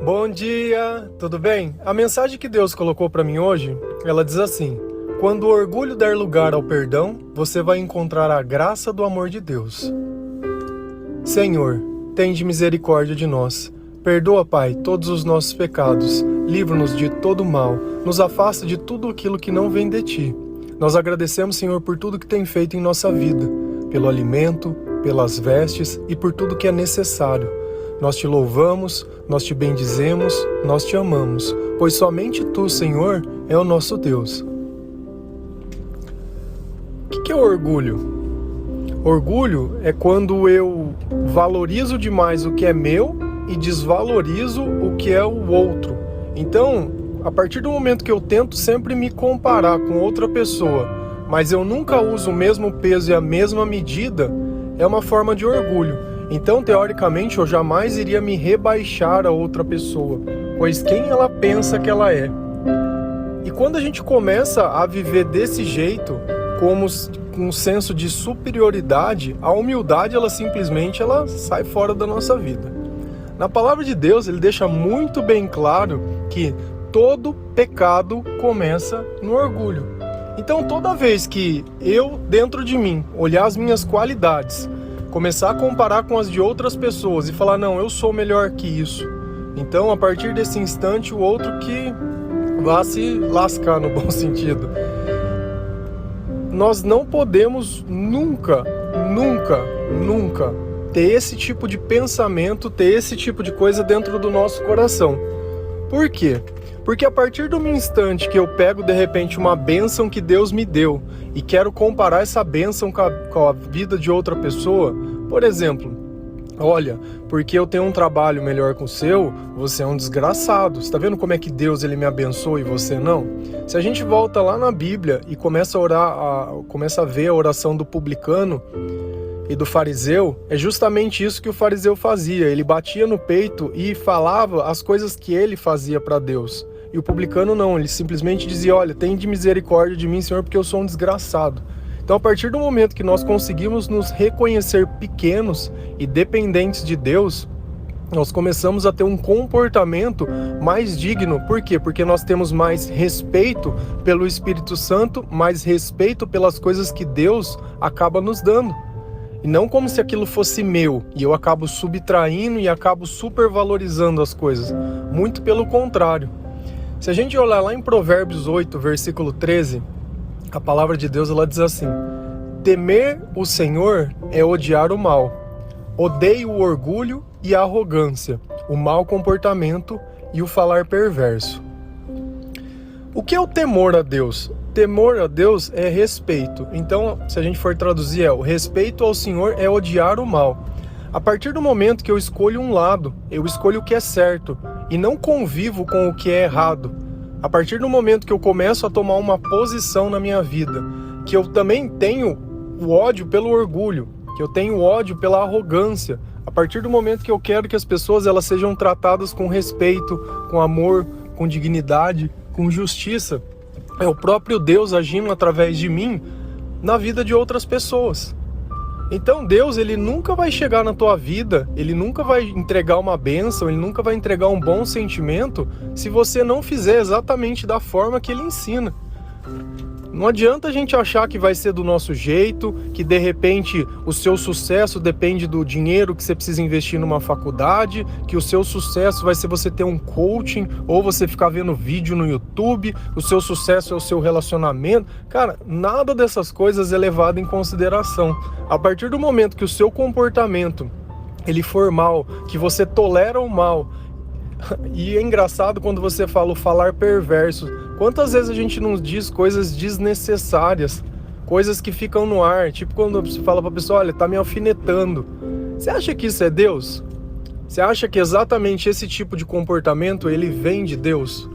Bom dia, tudo bem? A mensagem que Deus colocou para mim hoje, ela diz assim: quando o orgulho der lugar ao perdão, você vai encontrar a graça do amor de Deus. Senhor, tende misericórdia de nós. Perdoa, Pai, todos os nossos pecados. Livra-nos de todo mal. Nos afasta de tudo aquilo que não vem de Ti. Nós agradecemos, Senhor, por tudo que tem feito em nossa vida, pelo alimento, pelas vestes e por tudo que é necessário. Nós te louvamos, nós te bendizemos, nós te amamos, pois somente Tu, Senhor, é o nosso Deus. O que é orgulho? Orgulho é quando eu valorizo demais o que é meu e desvalorizo o que é o outro. Então, a partir do momento que eu tento sempre me comparar com outra pessoa, mas eu nunca uso o mesmo peso e a mesma medida, é uma forma de orgulho. Então, teoricamente, eu jamais iria me rebaixar a outra pessoa, pois quem ela pensa que ela é? E quando a gente começa a viver desse jeito, como com um senso de superioridade, a humildade ela simplesmente sai fora da nossa vida. Na palavra de Deus, ele deixa muito bem claro que todo pecado começa no orgulho. Então, toda vez que eu, dentro de mim, olhar as minhas qualidades, começar a comparar com as de outras pessoas e falar, não, eu sou melhor que isso. Então, a partir desse instante, o outro que vá se lascar no bom sentido. Nós não podemos nunca ter esse tipo de pensamento, ter esse tipo de coisa dentro do nosso coração. Por quê? Porque a partir do instante que eu pego, de repente, uma bênção que Deus me deu e quero comparar essa bênção com a vida de outra pessoa, por exemplo, olha, porque eu tenho um trabalho melhor que o seu, você é um desgraçado. Você está vendo como é que Deus ele me abençoa e você não? Se a gente volta lá na Bíblia e começa a orar, começa a ver a oração do publicano e do fariseu, é justamente isso que o fariseu fazia. Ele batia no peito e falava as coisas que ele fazia para Deus. E o publicano não, ele simplesmente dizia, olha, tem de misericórdia de mim, Senhor, porque eu sou um desgraçado. Então, a partir do momento que nós conseguimos nos reconhecer pequenos e dependentes de Deus, nós começamos a ter um comportamento mais digno. Por quê? Porque nós temos mais respeito pelo Espírito Santo, mais respeito pelas coisas que Deus acaba nos dando. E não como se aquilo fosse meu, e eu acabo subtraindo e acabo supervalorizando as coisas. Muito pelo contrário. Se a gente olhar lá em Provérbios 8, versículo 13, a palavra de Deus ela diz assim: temer o Senhor é odiar o mal. Odeio o orgulho e a arrogância, o mau comportamento e o falar perverso. O que é o temor a Deus? Temor a Deus é respeito. Então, se a gente for traduzir, o respeito ao Senhor é odiar o mal. A partir do momento que eu escolho um lado, eu escolho o que é certo e não convivo com o que é errado. A partir do momento que eu começo a tomar uma posição na minha vida, que eu também tenho o ódio pelo orgulho, que eu tenho ódio pela arrogância, a partir do momento que eu quero que as pessoas elas sejam tratadas com respeito, com amor, com dignidade, com justiça, é o próprio Deus agindo através de mim na vida de outras pessoas. Então Deus, ele nunca vai chegar na tua vida, ele nunca vai entregar uma bênção, ele nunca vai entregar um bom sentimento se você não fizer exatamente da forma que ele ensina. Não adianta a gente achar que vai ser do nosso jeito, que de repente o seu sucesso depende do dinheiro que você precisa investir numa faculdade, que o seu sucesso vai ser você ter um coaching, ou você ficar vendo vídeo no YouTube, o seu sucesso é o seu relacionamento. Cara, nada dessas coisas é levado em consideração. A partir do momento que o seu comportamento ele for mal, que você tolera o mal, e é engraçado quando você fala o falar perverso. Quantas vezes a gente não diz coisas desnecessárias, coisas que ficam no ar, tipo quando você fala pra pessoa, olha, tá me alfinetando. Você acha que isso é Deus? Você acha que exatamente esse tipo de comportamento, ele vem de Deus?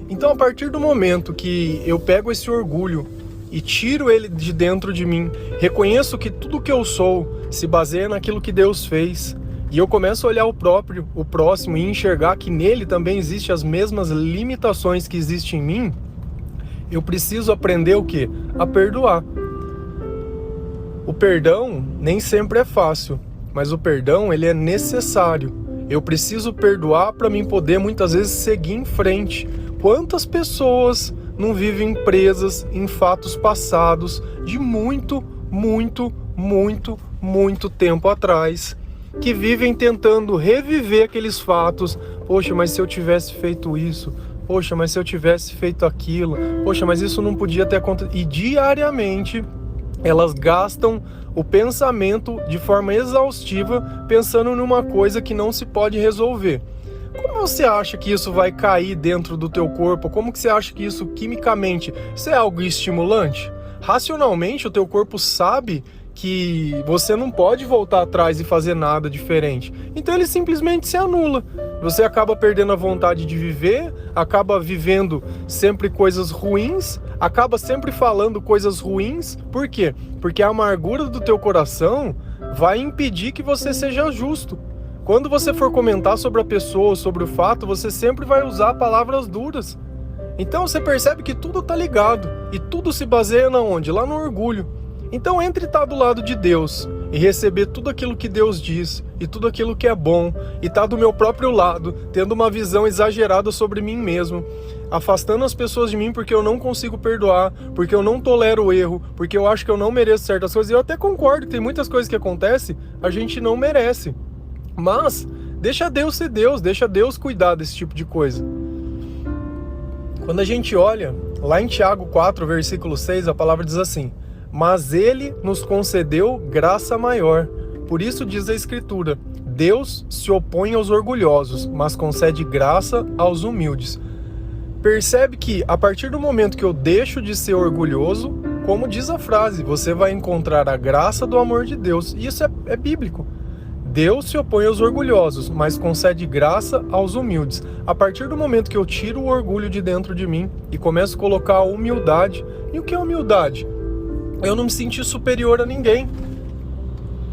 Então, a partir do momento que eu pego esse orgulho e tiro ele de dentro de mim, reconheço que tudo que eu sou se baseia naquilo que Deus fez, e eu começo a olhar o próximo e enxergar que nele também existem as mesmas limitações que existem em mim, eu preciso aprender o quê? A perdoar. O perdão nem sempre é fácil, mas o perdão ele é necessário. Eu preciso perdoar para mim poder muitas vezes seguir em frente. Quantas pessoas não vivem presas em fatos passados de muito tempo atrás, que vivem tentando reviver aqueles fatos. Poxa, mas se eu tivesse feito isso, poxa, mas se eu tivesse feito aquilo, poxa, mas isso não podia ter acontecido. E diariamente elas gastam o pensamento de forma exaustiva pensando numa coisa que não se pode resolver. Como você acha que isso vai cair dentro do teu corpo? Como que você acha que isso quimicamente, isso é algo estimulante? Racionalmente o teu corpo sabe que você não pode voltar atrás e fazer nada diferente. Então ele simplesmente se anula. Você acaba perdendo a vontade de viver, acaba vivendo sempre coisas ruins, acaba sempre falando coisas ruins. Por quê? Porque a amargura do teu coração vai impedir que você seja justo. Quando você for comentar sobre a pessoa, sobre o fato, você sempre vai usar palavras duras. Então você percebe que tudo está ligado e tudo se baseia na onde? Lá no orgulho. Então entre estar do lado de Deus e receber tudo aquilo que Deus diz e tudo aquilo que é bom e estar do meu próprio lado, tendo uma visão exagerada sobre mim mesmo, afastando as pessoas de mim porque eu não consigo perdoar, porque eu não tolero o erro, porque eu acho que eu não mereço certas coisas. E eu até concordo que tem muitas coisas que acontecem, a gente não merece. Mas deixa Deus ser Deus, deixa Deus cuidar desse tipo de coisa. Quando a gente olha, lá em Tiago 4, versículo 6, a palavra diz assim: mas ele nos concedeu graça maior. Por isso diz a Escritura: Deus se opõe aos orgulhosos, mas concede graça aos humildes. Percebe que a partir do momento que eu deixo de ser orgulhoso, como diz a frase, você vai encontrar a graça do amor de Deus. E isso é bíblico. Deus se opõe aos orgulhosos, mas concede graça aos humildes. A partir do momento que eu tiro o orgulho de dentro de mim e começo a colocar a humildade. E o que é humildade? Eu não me sentir superior a ninguém.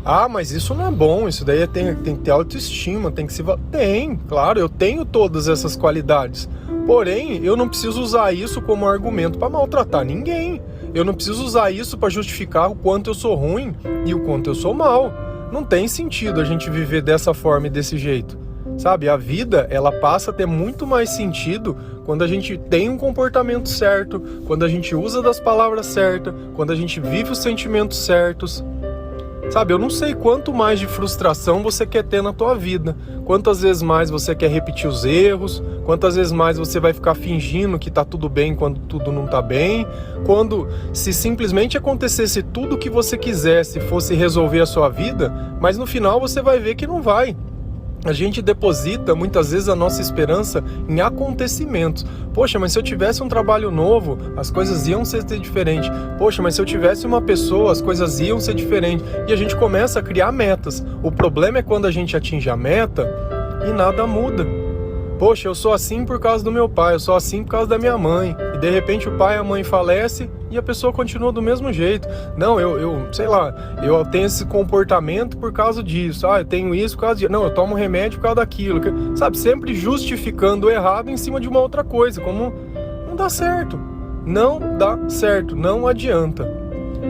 Ah, mas isso não é bom, isso daí tem que ter autoestima, tem que se... Tem, claro, eu tenho todas essas qualidades. Porém, eu não preciso usar isso como argumento para maltratar ninguém. Eu não preciso usar isso para justificar o quanto eu sou ruim e o quanto eu sou mal. Não tem sentido a gente viver dessa forma e desse jeito. Sabe, a vida, ela passa a ter muito mais sentido quando a gente tem um comportamento certo, quando a gente usa das palavras certas, quando a gente vive os sentimentos certos. Sabe, eu não sei quanto mais de frustração você quer ter na tua vida, quantas vezes mais você quer repetir os erros, quantas vezes mais você vai ficar fingindo que tá tudo bem quando tudo não tá bem, quando se simplesmente acontecesse tudo o que você quisesse, fosse resolver a sua vida, mas no final você vai ver que não vai. A gente deposita muitas vezes a nossa esperança em acontecimentos. Poxa, mas se eu tivesse um trabalho novo, as coisas iam ser diferentes. Poxa, mas se eu tivesse uma pessoa, as coisas iam ser diferentes. E a gente começa a criar metas. O problema é quando a gente atinge a meta e nada muda. Poxa, eu sou assim por causa do meu pai, eu sou assim por causa da minha mãe. E de repente o pai e a mãe falecem e a pessoa continua do mesmo jeito. Não, eu tenho esse comportamento por causa disso. Ah, eu tenho isso por causa disso. Não, eu tomo remédio por causa daquilo. Sabe, sempre justificando o errado em cima de uma outra coisa. Como não dá certo. Não dá certo, não adianta.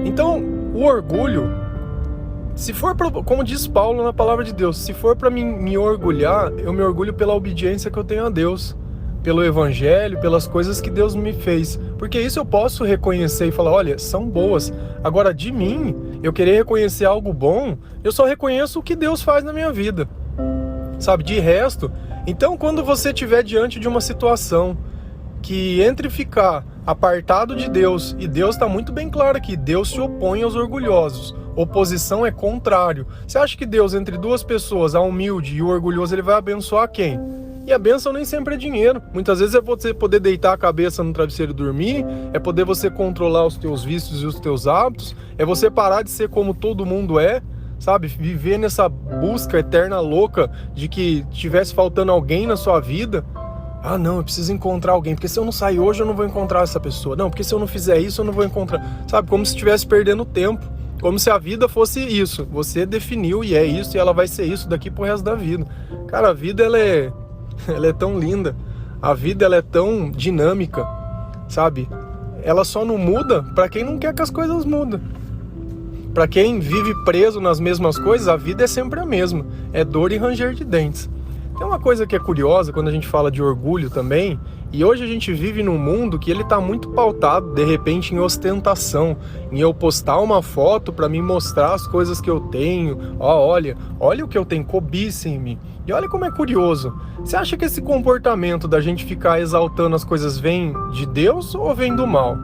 Então, o orgulho... Se for pra, como diz Paulo na palavra de Deus, se for para me orgulhar, eu me orgulho pela obediência que eu tenho a Deus, pelo evangelho, pelas coisas que Deus me fez. Porque isso eu posso reconhecer e falar, olha, são boas. Agora, de mim, eu querer reconhecer algo bom, eu só reconheço o que Deus faz na minha vida. Sabe, de resto... Então, quando você estiver diante de uma situação que entre ficar apartado de Deus, e Deus está muito bem claro aqui, Deus se opõe aos orgulhosos. Oposição é contrário. Você acha que Deus, entre duas pessoas, a humilde e o orgulhoso, ele vai abençoar quem? E a bênção nem sempre é dinheiro. Muitas vezes é você poder deitar a cabeça no travesseiro e dormir, é poder você controlar os teus vícios e os teus hábitos, é você parar de ser como todo mundo é, sabe? Viver nessa busca eterna louca de que tivesse faltando alguém na sua vida. Ah, não, eu preciso encontrar alguém, porque se eu não sair hoje eu não vou encontrar essa pessoa. Não, porque se eu não fizer isso eu não vou encontrar. Sabe, como se estivesse perdendo tempo. Como se a vida fosse isso. Você definiu e é isso, e ela vai ser isso daqui pro resto da vida. Cara, a vida ela é tão linda. A vida ela é tão dinâmica, sabe? Ela só não muda para quem não quer que as coisas mudem. Para quem vive preso nas mesmas coisas, a vida é sempre a mesma. É dor e ranger de dentes. Tem uma coisa que é curiosa quando a gente fala de orgulho também, e hoje a gente vive num mundo que ele está muito pautado, de repente, em ostentação, em eu postar uma foto para me mostrar as coisas que eu tenho. Olha o que eu tenho, cobiça-me. E olha como é curioso. Você acha que esse comportamento da gente ficar exaltando as coisas vem de Deus ou vem do mal?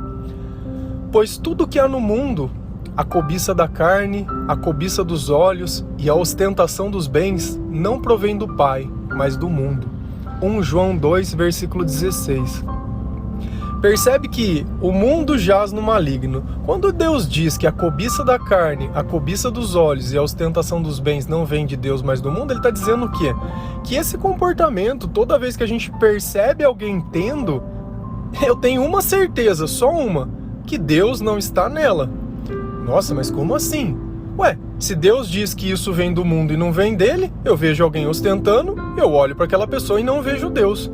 Pois tudo que há no mundo, a cobiça da carne, a cobiça dos olhos e a ostentação dos bens, não provém do Pai, mas do mundo. 1 João 2, versículo 16. Percebe que o mundo jaz no maligno. Quando Deus diz que a cobiça da carne, a cobiça dos olhos e a ostentação dos bens não vem de Deus, mas do mundo, ele está dizendo o quê? Que esse comportamento, toda vez que a gente percebe alguém tendo, eu tenho uma certeza, só uma, que Deus não está nela. Nossa, mas como assim? Ué, se Deus diz que isso vem do mundo e não vem dele, eu vejo alguém ostentando, eu olho para aquela pessoa e não vejo Deus.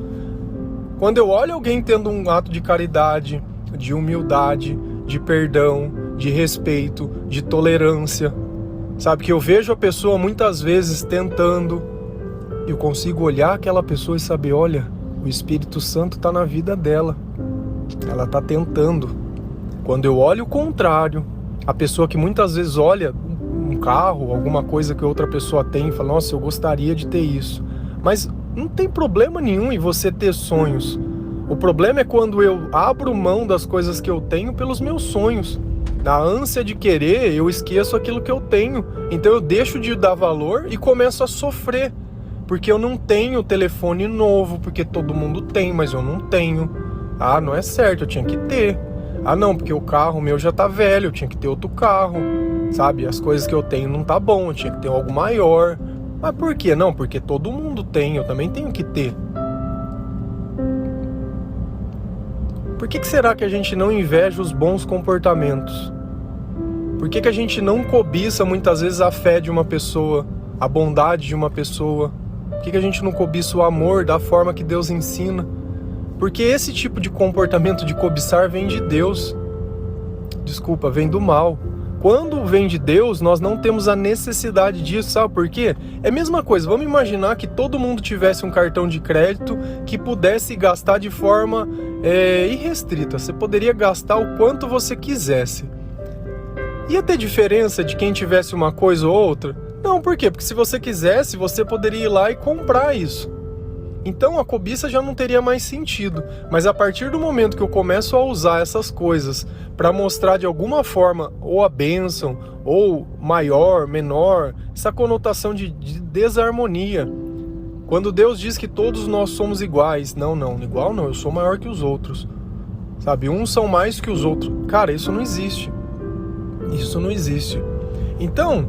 Quando eu olho alguém tendo um ato de caridade, de humildade, de perdão, de respeito, de tolerância, sabe, que eu vejo a pessoa muitas vezes tentando, eu consigo olhar aquela pessoa e saber, olha, o Espírito Santo está na vida dela, ela está tentando. Quando eu olho o contrário, a pessoa que muitas vezes olha um carro, alguma coisa que outra pessoa tem e fala, nossa, eu gostaria de ter isso. Mas não tem problema nenhum em você ter sonhos. O problema é quando eu abro mão das coisas que eu tenho pelos meus sonhos. Na ânsia de querer, eu esqueço aquilo que eu tenho. Então eu deixo de dar valor e começo a sofrer. Porque eu não tenho telefone novo, porque todo mundo tem, mas eu não tenho. Ah, não é certo, eu tinha que ter. Ah não, porque o carro meu já tá velho, eu tinha que ter outro carro, sabe? As coisas que eu tenho não tá bom, eu tinha que ter algo maior. Mas por quê? Não, porque todo mundo tem, eu também tenho que ter. Por que será que a gente não inveja os bons comportamentos? Por que a gente não cobiça muitas vezes a fé de uma pessoa, a bondade de uma pessoa? Por que a gente não cobiça o amor da forma que Deus ensina? Porque esse tipo de comportamento de cobiçar vem de Deus. Desculpa, vem do mal. Quando vem de Deus, nós não temos a necessidade disso, sabe por quê? É a mesma coisa, vamos imaginar que todo mundo tivesse um cartão de crédito que pudesse gastar de forma irrestrita. Você poderia gastar o quanto você quisesse. Ia ter diferença de quem tivesse uma coisa ou outra? Não, por quê? Porque se você quisesse, você poderia ir lá e comprar isso. Então a cobiça já não teria mais sentido, mas a partir do momento que eu começo a usar essas coisas para mostrar de alguma forma ou a bênção, ou maior, menor, essa conotação de desarmonia. Quando Deus diz que todos nós somos iguais, não, igual não, eu sou maior que os outros, sabe, uns são mais que os outros, cara, isso não existe, Então,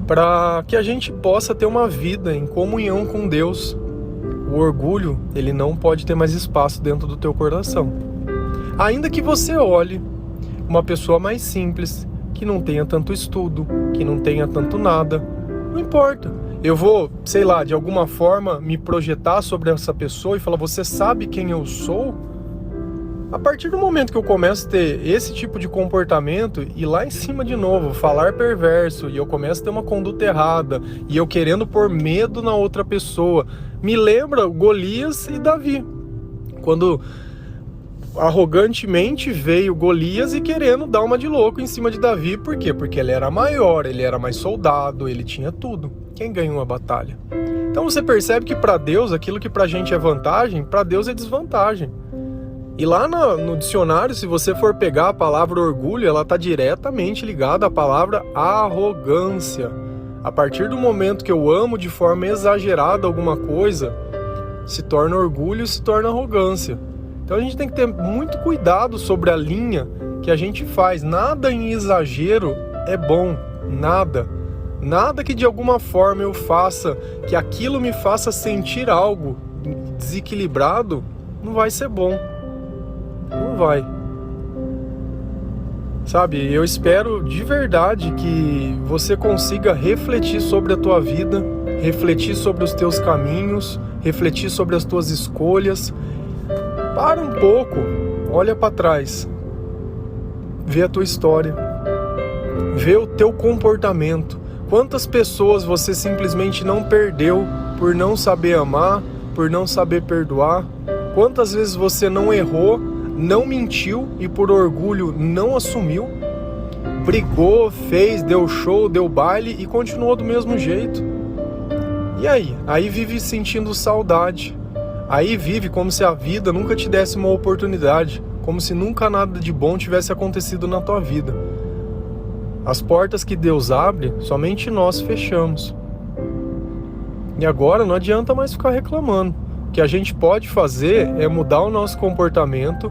para que a gente possa ter uma vida em comunhão com Deus, o orgulho, ele não pode ter mais espaço dentro do teu coração. Ainda que você olhe uma pessoa mais simples, que não tenha tanto estudo, que não tenha tanto nada, não importa. Eu vou, sei lá, de alguma forma me projetar sobre essa pessoa e falar, você sabe quem eu sou? A partir do momento que eu começo a ter esse tipo de comportamento e lá em cima de novo, falar perverso, e eu começo a ter uma conduta errada, e eu querendo pôr medo na outra pessoa, me lembra Golias e Davi. Quando arrogantemente veio Golias e querendo dar uma de louco em cima de Davi. Por quê? Porque ele era maior, ele era mais soldado, ele tinha tudo. Quem ganhou a batalha? Então você percebe que para Deus, aquilo que pra gente é vantagem, para Deus é desvantagem. E lá no dicionário, se você for pegar a palavra orgulho, ela está diretamente ligada à palavra arrogância. A partir do momento que eu amo de forma exagerada alguma coisa, se torna orgulho, se torna arrogância. Então a gente tem que ter muito cuidado sobre a linha que a gente faz. Nada em exagero é bom, nada. Nada que de alguma forma eu faça, que aquilo me faça sentir algo desequilibrado, não vai ser bom. Não vai. Sabe, eu espero de verdade que você consiga refletir sobre a tua vida, refletir sobre os teus caminhos, refletir sobre as tuas escolhas. Para um pouco, olha para trás, vê a tua história, vê o teu comportamento. Quantas pessoas você simplesmente não perdeu por não saber amar, por não saber perdoar? Quantas vezes você não errou, não mentiu e por orgulho não assumiu? Brigou, fez, deu show, deu baile e continuou do mesmo jeito. E aí? Aí vive sentindo saudade. Aí vive como se a vida nunca te desse uma oportunidade, como se nunca nada de bom tivesse acontecido na tua vida. As portas que Deus abre, somente nós fechamos. E agora não adianta mais ficar reclamando. O que a gente pode fazer é mudar o nosso comportamento,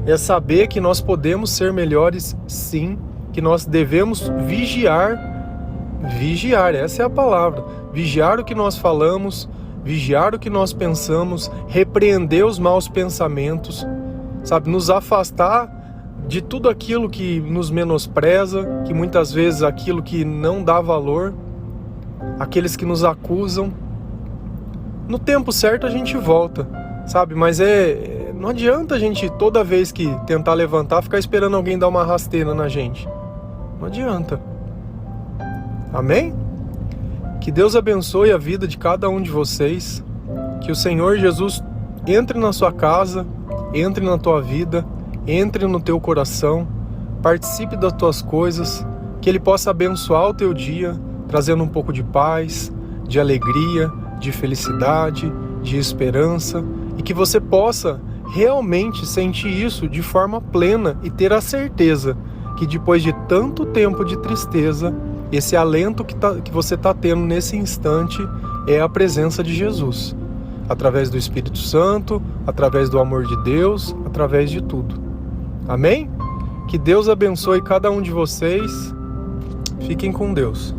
é saber que nós podemos ser melhores sim, que nós devemos vigiar, essa é a palavra, vigiar o que nós falamos, vigiar o que nós pensamos, repreender os maus pensamentos, sabe, nos afastar de tudo aquilo que nos menospreza, que muitas vezes aquilo que não dá valor, aqueles que nos acusam. No tempo certo a gente volta, sabe, mas não adianta a gente toda vez que tentar levantar ficar esperando alguém dar uma rasteira na gente. Não adianta. Amém? Que Deus abençoe a vida de cada um de vocês. Que o Senhor Jesus entre na sua casa, entre na tua vida, entre no teu coração, participe das tuas coisas, que Ele possa abençoar o teu dia, trazendo um pouco de paz, de alegria, de felicidade, de esperança, e que você possa realmente sentir isso de forma plena e ter a certeza que depois de tanto tempo de tristeza, esse alento que você está tendo nesse instante é a presença de Jesus, através do Espírito Santo, através do amor de Deus, através de tudo. Amém? Que Deus abençoe cada um de vocês. Fiquem com Deus.